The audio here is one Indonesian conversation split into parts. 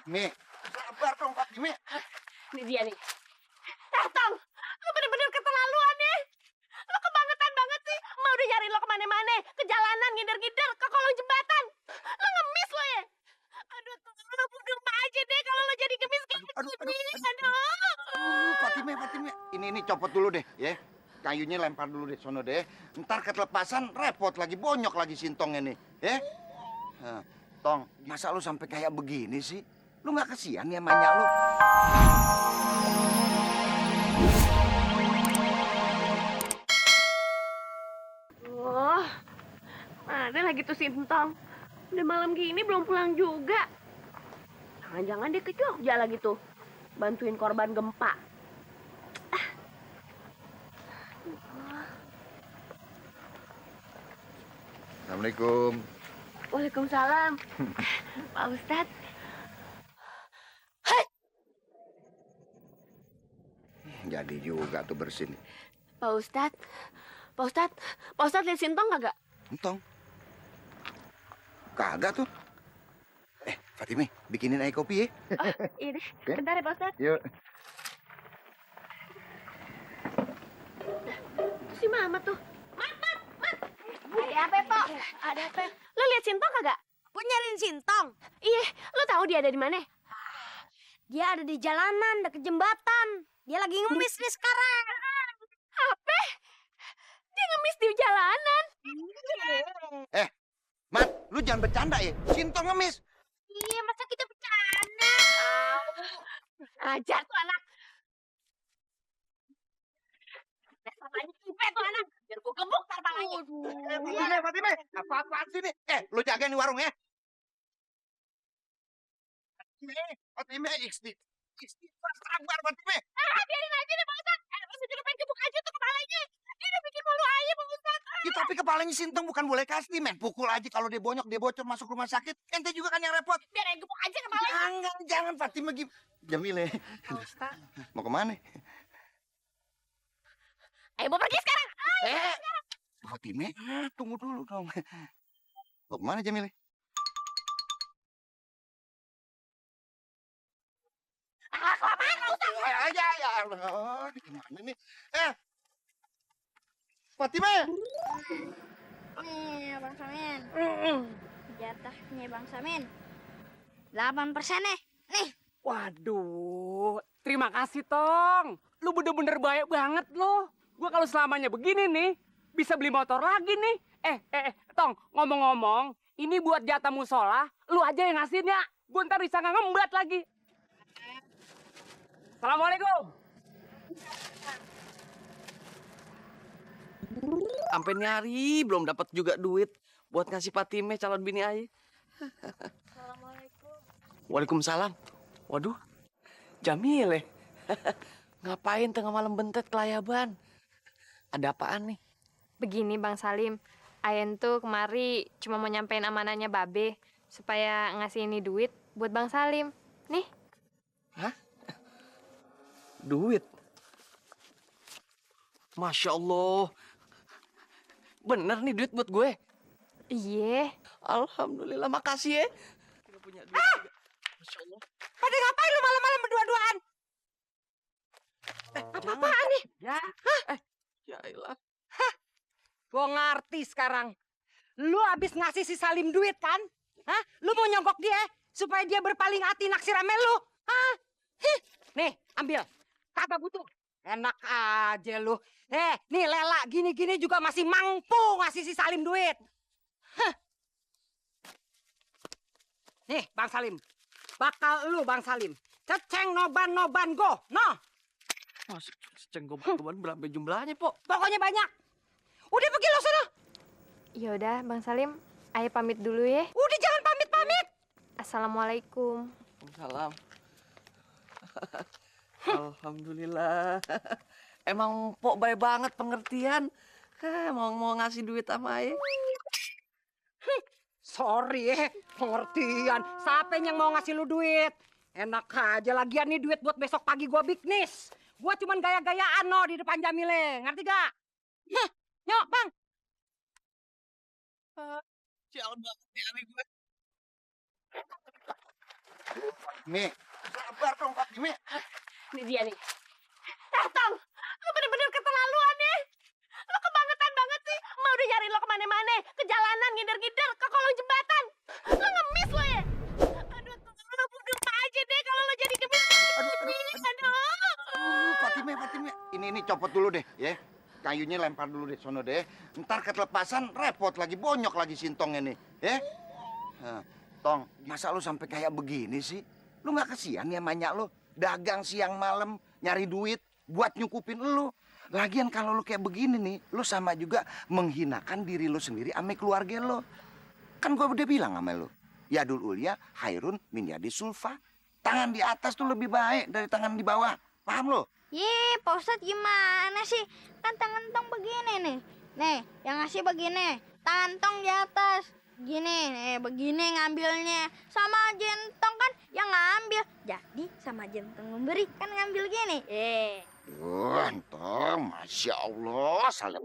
Nih, sabar dong Fatime. Ini dia nih. Tong, lu bener-bener keterlaluan nih. Lu kebangetan banget sih. Mau udah nyariin lo kemana-mana. Ke jalanan, ngider-ngider, ke kolong jembatan. Lu ngemis lo ya. Aduh, Tong, lu bunuh aja deh kalau lo jadi ngemis kayak begini. Aduh. Fatime. Ini copot dulu deh, ya. Kayunya lempar dulu deh, sono deh. Ntar ketelepasan repot lagi, bonyok lagi sintong ini, ya. Nah, Tong, masa lu sampai kayak begini sih? Lu nggak kesian ya manyak lu? Oh, ada lagi tuh Sintong. Udah malam gini belum pulang juga. Jangan-jangan dia ke Jogja lagi tuh. Bantuin korban gempa. Assalamualaikum. Waalaikumsalam. Pak Ustadz. Jadi juga tuh bersin. Pak Ustadz lihat Sintong kagak? Entong. Kagak tuh. Fatime, bikinin air kopi ya. Oh, ini. Bentar ya Pak Ustadz. Yuk. Itu si Mama tuh. Mat. Ada apa, Pak? Ada apa? Lo lihat Sintong kagak? Gue nyariin Sintong. Iya, lo tahu dia ada di mana? Dia ada di jalanan deket jembatan. Dia lagi ngemis nih sekarang. Apa? Dia ngemis di jalanan. Mat, lu jangan bercanda ya. Sintong ngemis. Iya, masa kita bercanda? Ajar tuh anak. Dasarnya cipet tuh anak. Biar gue gebuk tar palanya. Fatime. Apa-apaan sih nih? Lu jagain di warung ya. Fatime, istighfar, sabar Fatime. Biarin aja deh Pak Ustadz. Masa dia pengen gebuk aja tuh kepalanya. Dia udah bikin malu aja Pak Ustadz. Ya, tapi kepalanya Sintong bukan boleh kasih, men. Pukul aja kalau dia bonyok, dia bocor masuk rumah sakit. Ente juga kan yang repot. Biar aja gebuk aja kepalanya. Jangan Fatime Jamile. Pak Ustadz. Mau kemana? Ayo mau pergi sekarang. Fatime, tunggu dulu dong. Mau kemana Jamile? Kelamaan Pak Ustadz. Ya Allah, gimana nih? Fatime. Nih, Bang Samin. Jatahnya Bang Samin. 8% nih. Nih. Waduh, terima kasih Tong. Lu bener-bener baik banget lo. Gua kalau selamanya begini nih, bisa beli motor lagi nih. Tong, ngomong-ngomong, ini buat jatah musola, lu aja yang ngasihin ya. Gua ntar bisa nggak ngembat lagi. Assalamualaikum. Sampai nyari belum dapat juga duit buat ngasih Fatime calon bini aja. Assalamualaikum. Waalaikumsalam. Waduh, Jamile. Ngapain tengah malam bentet kelayaban? Ada apaan nih? Begini Bang Salim, Ayen tuh kemari cuma mau nyampein amanahnya Babe supaya ngasih ini duit buat Bang Salim. Nih. Hah? Duit? Masya Allah. Bener nih duit buat gue. Iya. Alhamdulillah, makasih ya. Kita punya duit juga. Masya Allah. Pada ngapain lu malam-malam berdua-duaan? Apa-apaan nih? Ya. Ya elah. Gue ngerti sekarang. Lu abis ngasih si Salim duit kan? Hah? Lu mau nyogok dia supaya dia berpaling hati naksir sama lu? Hah? Nih, ambil. Kagak butuh. Enak aja lu. Nih Lela, gini-gini juga masih mampu ngasih si Salim duit. Hah. Nih, Bang Salim. Bakal lu, Bang Salim. Ceceng noban go. Noh. Masuk secenggoban berapa jumlahnya, Pok? Pokoknya banyak. Udah pergi lo sana. Ya udah Bang Salim, Aye pamit dulu ya. Udah jangan pamit-pamit. Assalamualaikum. Salam. Alhamdulillah. Emang Pok baik banget pengertian. Mau ngasih duit sama Aye. Sorry pengertian. Siapa yang mau ngasih lu duit? Enak aja lagian nih duit buat besok pagi gua bisnis. Gua cuman gaya-gayaan no di depan Jamile. Ngerti gak? Nyok, Bang. Sial banget ya gue. Fatime, sabar dong Fatime. Ini dia nih. Tong, lu bener-bener keterlaluan nih. Lu kebangetan banget sih. Mau udah nyariin lo kemana-mana. Ke jalanan, ngider-ngider, ke kolong jembatan. Lu ngemis lo ya? Aduh, lu bunuh aja deh kalau lo jadi ngemis. Aduh. Fatime. Ini copot dulu deh, ya. Kayunya lempar dulu deh, sono deh. Ntar ketelepasan repot lagi, bonyok lagi sintong ini, ya. Nah, Tong, masa lu sampai kayak begini sih? Lu nggak kesian ya banyak lu? Dagang siang malam, nyari duit buat nyukupin lu. Lagian kalau lu kayak begini nih, lu sama juga menghinakan diri lu sendiri ame keluarga lu. Kan gua udah bilang sama lu, yadul ulya hairun min yadis sulfa. Tangan di atas tuh lebih baik dari tangan di bawah. Paham lu? Ye, Pak Ustadz gimana sih? Kan tangan Tong begini nih. Nih, yang ngasih begini. Tangan Tong di atas. Gini, nih, begini ngambilnya. Sama Jentong kan yang ngambil. Jadi sama Jentong memberi kan ngambil gini. Tong, Masya Allah. Salah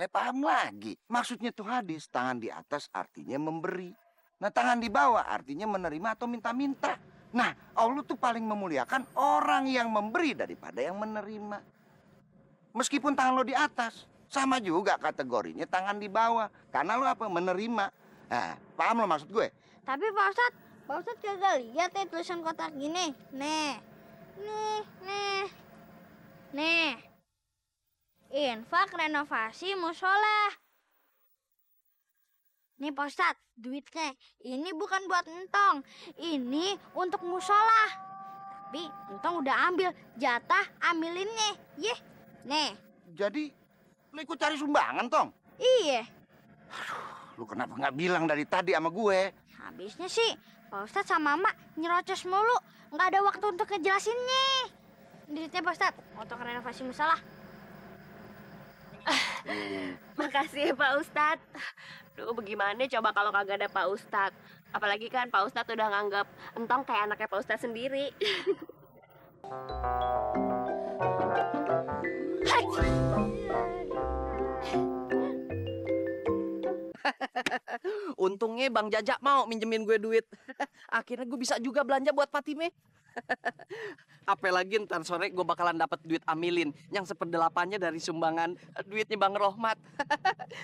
paham lagi. Maksudnya tuh hadis, tangan di atas artinya memberi. Nah, tangan di bawah artinya menerima atau minta-minta. Nah, Allah tuh paling memuliakan orang yang memberi daripada yang menerima. Meskipun tangan lo di atas, sama juga kategorinya tangan di bawah. Karena lo apa? Menerima. Nah, paham lo maksud gue? Tapi Pak Ustadz kagak lihat ya tulisan kotak gini. Nih. Infak renovasi musola. Nih Pak Ustadz, duitnya ini bukan buat Entong. Ini untuk musola. Tapi Entong udah ambil jatah amilinnya. Yeh, nih. Jadi, lo ikut cari sumbangan, Tong? Iya. Lu kenapa nggak bilang dari tadi sama gue? Habisnya sih, Pak Ustadz sama Mak nyerocos mulu. Nggak ada waktu untuk ngejelasinnya. Duitnya Pak Ustadz, untuk renovasi musola. Makasih ya Pak Ustadz. Duh, bagaimana coba kalau kagak ada Pak Ustadz? Apalagi kan Pak Ustadz udah nganggap Entong kayak anaknya Pak Ustadz sendiri. Untungnya Bang Jajak mau minjemin gue duit. Akhirnya gue bisa juga belanja buat Fatime. Apalagi ntar sore gue bakalan dapat duit amilin yang seperdelapannya dari sumbangan duitnya Bang Rohmat.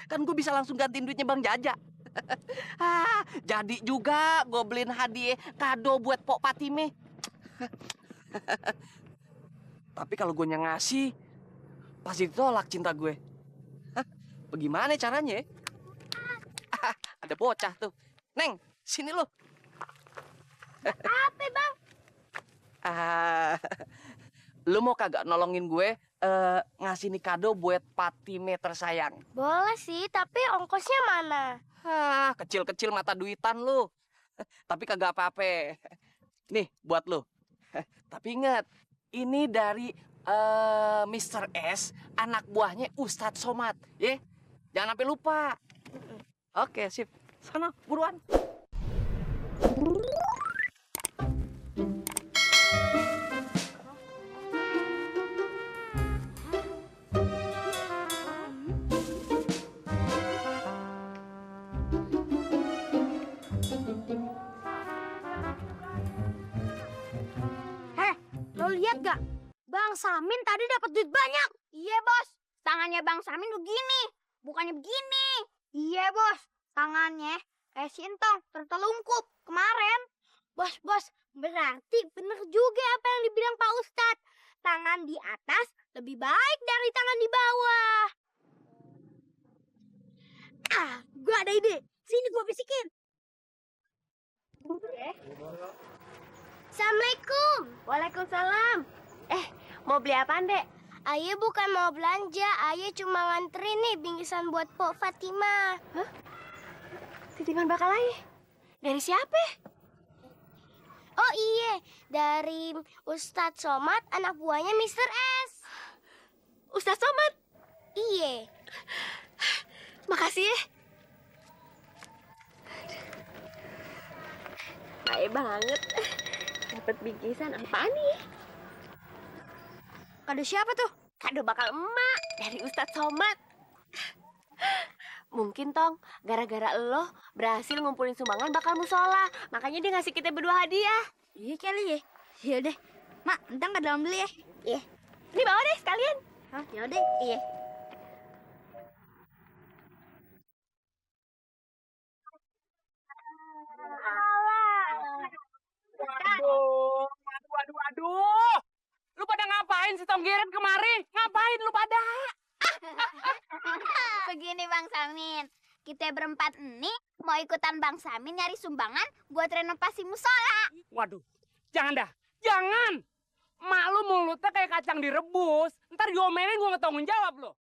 Kan gue bisa langsung gantiin duitnya Bang Jajak. Jadi juga gue beliin hadiah kado buat Pok Fatime. Tapi kalau gue ngasih, pasti ditolak cinta gue. Bagaimana caranya? Ada bocah tuh. Neng, sini lo. Apa Bang? Lu mau kagak nolongin gue ngasih nih kado buat Fatime tersayang? Boleh sih, tapi ongkosnya mana? Kecil-kecil mata duitan lu. Tapi kagak apa-apa. Nih, buat lu. Tapi ingat, ini dari Mr. S, anak buahnya Ustadz Somad. Ya, jangan sampai lupa. Oke, sip. Sana, buruan. Lo lihat gak? Bang Samin tadi dapat duit banyak. Iya bos, tangannya Bang Samin begini, bukannya begini. Iya bos, tangannya kayak si Entong tertelungkup kemarin. Bos, berarti bener juga apa yang dibilang Pak Ustadz. Tangan di atas lebih baik dari tangan di bawah. Gue ada ide. Sini gue bisikin. Assalamualaikum. Waalaikumsalam. Mau beli apaan, Dek? Ayah bukan mau belanja, Ayah cuma nganterin nih bingkisan buat Pok Fatima. Hah? Titipan bakal Ayah? Dari siapa? Oh iya, dari Ustadz Somad, anak buahnya Mr. S. Ustadz Somad? Iya. Makasih ya. Baik banget. Dapat bingkisan apaan nih? Kado siapa tuh? Kado bakal emak dari Ustadz Somad. Mungkin, Tong, gara-gara lo berhasil ngumpulin sumbangan bakal musola. Makanya dia ngasih kita berdua hadiah. Iya kali ya. Yaudah, Mak, entang ke dalam dulu ya. Iya. Ini bawa deh sekalian. Hah, yaudah. Iya. Aduh. Lu pada ngapain sih Tong Giret kemari? Ngapain lu pada? Begini Bang Samin, kita berempat ini mau ikutan Bang Samin nyari sumbangan buat renovasi musola. Waduh, jangan dah, jangan. Mak lu mulutnya kayak kacang direbus. Ntar diomelin gue nggak tanggung jawab lo.